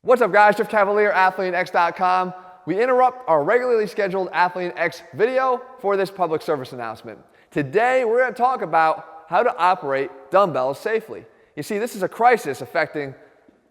What's up guys, Jeff Cavalier, ATHLEAN-X.com. We interrupt our regularly scheduled ATHLEAN-X video for this public service announcement. Today we're going to talk about how to operate dumbbells safely. You see, this is a crisis affecting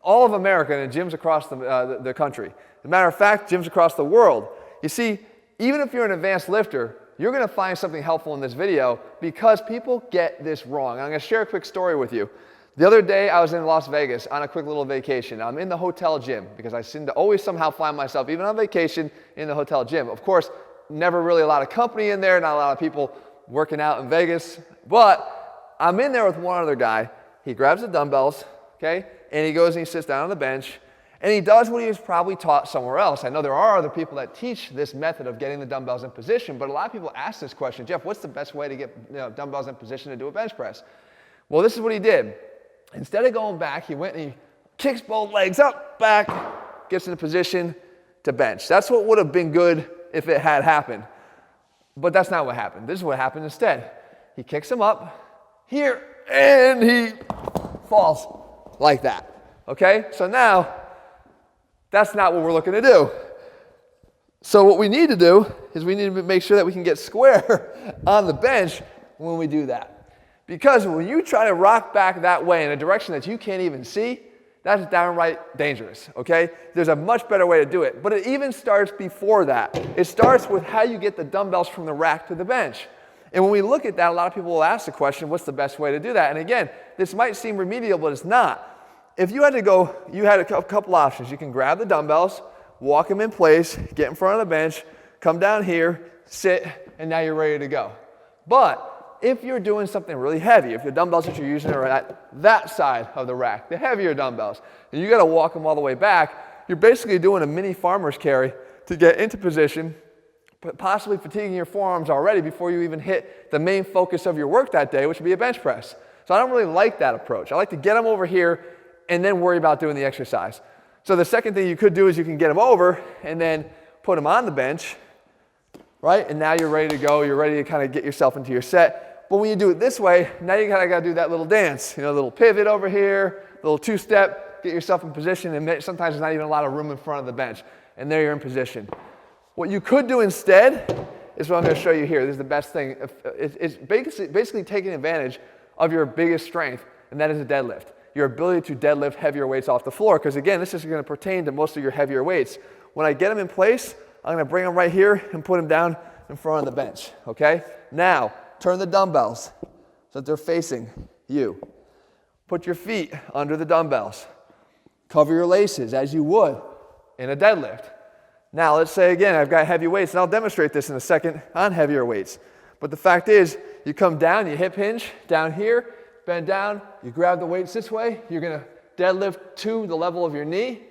all of America and gyms across the country. As a matter of fact, gyms across the world. You see, even if you're an advanced lifter, you're going to find something helpful in this video because people get this wrong. I'm going to share a quick story with you. The other day, I was in Las Vegas on a quick little vacation. I'm in the hotel gym because I seem to always somehow find myself, even on vacation, in the hotel gym. Of course, never really a lot of company in there, not a lot of people working out in Vegas. But I'm in there with one other guy. He grabs the dumbbells, okay, and he goes and he sits down on the bench, and he does what he was probably taught somewhere else. I know there are other people that teach this method of getting the dumbbells in position, but a lot of people ask this question, Jeff, what's the best way to get dumbbells in position to do a bench press? Well, this is what he did. Instead of going back, he went and he kicks both legs up, back, gets into position to bench. That's what would have been good if it had happened. But that's not what happened. This is what happened instead. He kicks him up here, and he falls like that. Okay? So now, that's not what we're looking to do. So what we need to do is we need to make sure that we can get square on the bench when we do that. Because when you try to rock back that way in a direction that you can't even see, that's downright dangerous, okay? There's a much better way to do it, but it even starts before that. It starts with how you get the dumbbells from the rack to the bench. And when we look at that, a lot of people will ask the question, what's the best way to do that? And again, this might seem remedial, but it's not. If you had to go, you had a couple options. You can grab the dumbbells, walk them in place, get in front of the bench, come down here, sit, and now you're ready to go. But if you're doing something really heavy, if the dumbbells that you're using are at that side of the rack, the heavier dumbbells, and you got to walk them all the way back, you're basically doing a mini farmer's carry to get into position, but possibly fatiguing your forearms already before you even hit the main focus of your work that day, which would be a bench press. So I don't really like that approach. I like to get them over here and then worry about doing the exercise. So the second thing you could do is you can get them over and then put them on the bench, right? And now you're ready to go. You're ready to kind of get yourself into your set. But when you do it this way, now you kind of got to do that little dance. You know, a little pivot over here, a little two-step, get yourself in position, and sometimes there's not even a lot of room in front of the bench. And there you're in position. What you could do instead is what I'm going to show you here. This is the best thing. It's basically taking advantage of your biggest strength, and that is a deadlift. Your ability to deadlift heavier weights off the floor. Because again, this is going to pertain to most of your heavier weights. When I get them in place, I'm going to bring them right here and put them down in front of the bench. Okay? Now, turn the dumbbells so that they're facing you. Put your feet under the dumbbells. Cover your laces as you would in a deadlift. Now, let's say again, I've got heavy weights, and I'll demonstrate this in a second on heavier weights. But the fact is, you come down, you hip hinge down here, bend down, you grab the weights this way, you're going to deadlift to the level of your knee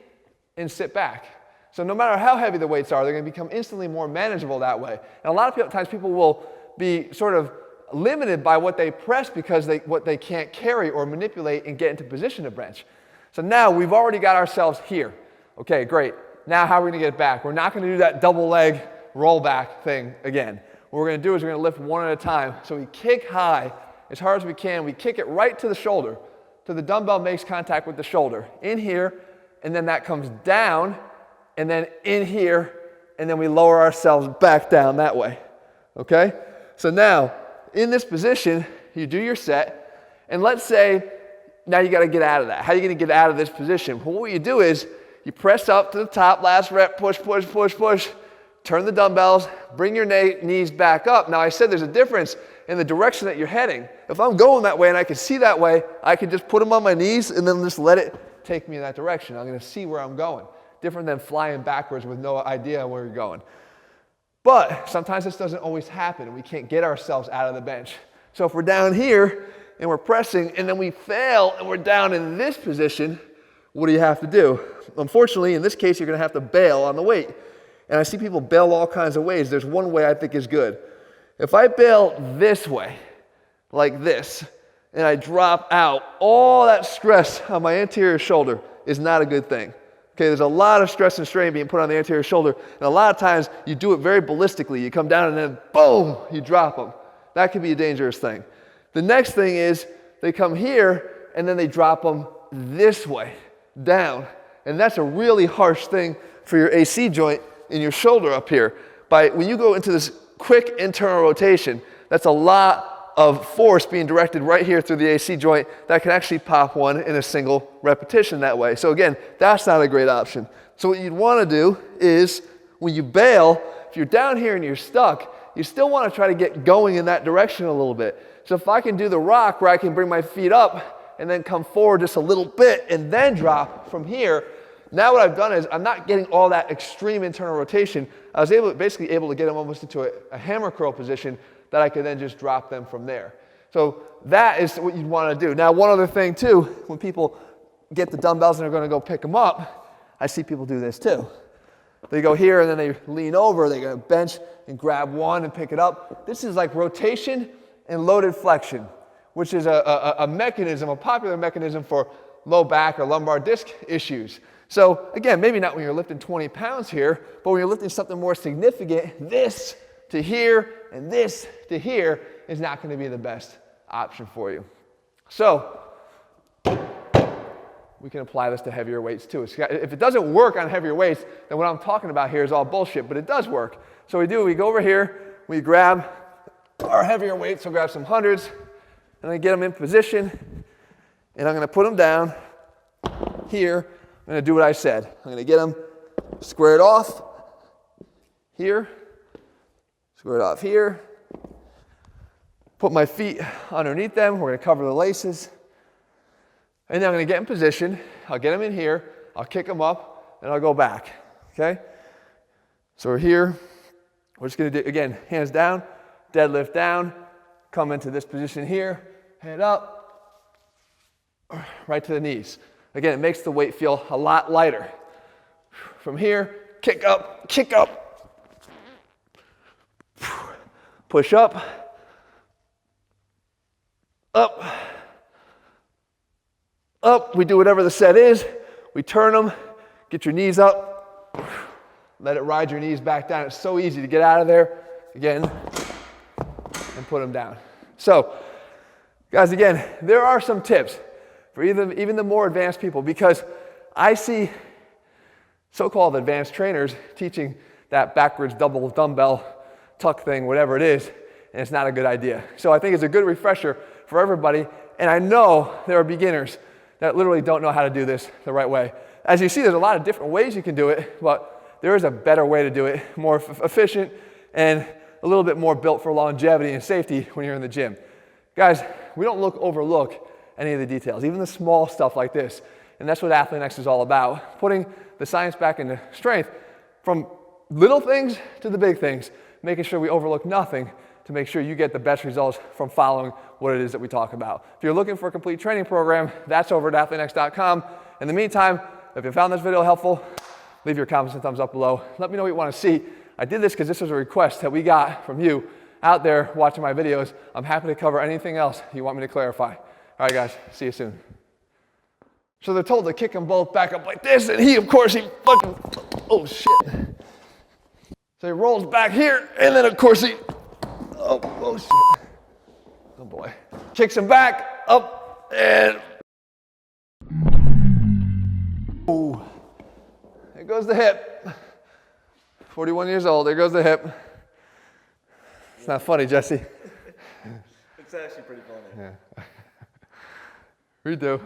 and sit back. So no matter how heavy the weights are, they're going to become instantly more manageable that way. And a lot of times people will be sort of limited by what they press because what they can't carry or manipulate and get into position to bench. So now we've already got ourselves here. Okay, great. Now how are we going to get it back? We're not going to do that double leg roll back thing again. What we're going to do is we're going to lift one at a time. So we kick high as hard as we can. We kick it right to the shoulder, till the dumbbell makes contact with the shoulder. In here, and then that comes down, and then in here, and then we lower ourselves back down that way. Okay? So now, in this position, you do your set, and let's say now you got to get out of that. How are you going to get out of this position? Well, what you do is you press up to the top, last rep, push, push, push, push, turn the dumbbells, bring your knees back up. Now, I said there's a difference in the direction that you're heading. If I'm going that way and I can see that way, I can just put them on my knees and then just let it take me in that direction. I'm going to see where I'm going. Different than flying backwards with no idea where you're going. But sometimes this doesn't always happen and we can't get ourselves out of the bench. So if we're down here and we're pressing and then we fail and we're down in this position, what do you have to do? Unfortunately, in this case, you're going to have to bail on the weight. And I see people bail all kinds of ways. There's one way I think is good. If I bail this way, like this, and I drop out, all that stress on my anterior shoulder is not a good thing. Okay, there's a lot of stress and strain being put on the anterior shoulder, and a lot of times you do it very ballistically. You come down and then boom, you drop them. That can be a dangerous thing. The next thing is they come here and then they drop them this way, down. And that's a really harsh thing for your AC joint in your shoulder up here. When you go into this quick internal rotation, that's a lot of force being directed right here through the AC joint that can actually pop one in a single repetition that way. So again, that's not a great option. So what you'd want to do is when you bail, if you're down here and you're stuck, you still want to try to get going in that direction a little bit. So if I can do the rock where I can bring my feet up and then come forward just a little bit and then drop from here, now what I've done is I'm not getting all that extreme internal rotation. I was basically able to get them almost into a hammer curl position that I could then just drop them from there. So that is what you'd want to do. Now, one other thing too, when people get the dumbbells and they're going to go pick them up, I see people do this too. They go here and then they lean over, they're going to bench and grab one and pick it up. This is like rotation and loaded flexion, which is a mechanism, a popular mechanism for low back or lumbar disc issues. So again, maybe not when you're lifting 20 pounds here, but when you're lifting something more significant, this to here and this to here is not going to be the best option for you. So we can apply this to heavier weights too. If it doesn't work on heavier weights, then what I'm talking about here is all bullshit, but it does work. So we go over here, we grab our heavier weights, so grab some hundreds, and I get them in position, and I'm going to put them down here. I'm going to do what I said. I'm going to get them squared off here, squared off here, put my feet underneath them. We're going to cover the laces. And then I'm going to get in position. I'll get them in here. I'll kick them up, and I'll go back. Okay? So we're here. We're just going to do, again, hands down, deadlift down, come into this position here, head up, right to the knees. Again, it makes the weight feel a lot lighter. From here, kick up, push up, up, up. We do whatever the set is. We turn them, get your knees up, let it ride your knees back down. It's so easy to get out of there, again, and put them down. So, guys, again, there are some tips for even the more advanced people, because I see so-called advanced trainers teaching that backwards double dumbbell tuck thing, whatever it is, and it's not a good idea. So I think it's a good refresher for everybody, and I know there are beginners that literally don't know how to do this the right way. As you see, there's a lot of different ways you can do it, but there is a better way to do it, more efficient and a little bit more built for longevity and safety when you're in the gym. Guys, we don't overlook any of the details, even the small stuff like this. And that's what ATHLEAN-X is all about, putting the science back into strength from little things to the big things, making sure we overlook nothing to make sure you get the best results from following what it is that we talk about. If you're looking for a complete training program, that's over at ATHLEAN-X.com. In the meantime, if you found this video helpful, leave your comments and thumbs up below. Let me know what you want to see. I did this because this was a request that we got from you out there watching my videos. I'm happy to cover anything else you want me to clarify. All right, guys, see you soon. So they're told to kick them both back up like this, and he fucking, oh shit. So he rolls back here, and then of course oh shit. Oh boy. Kicks him back, up, and oh. There goes the hip. 41 years old, there goes the hip. It's not funny, Jesse. It's actually pretty funny. Yeah. Redo.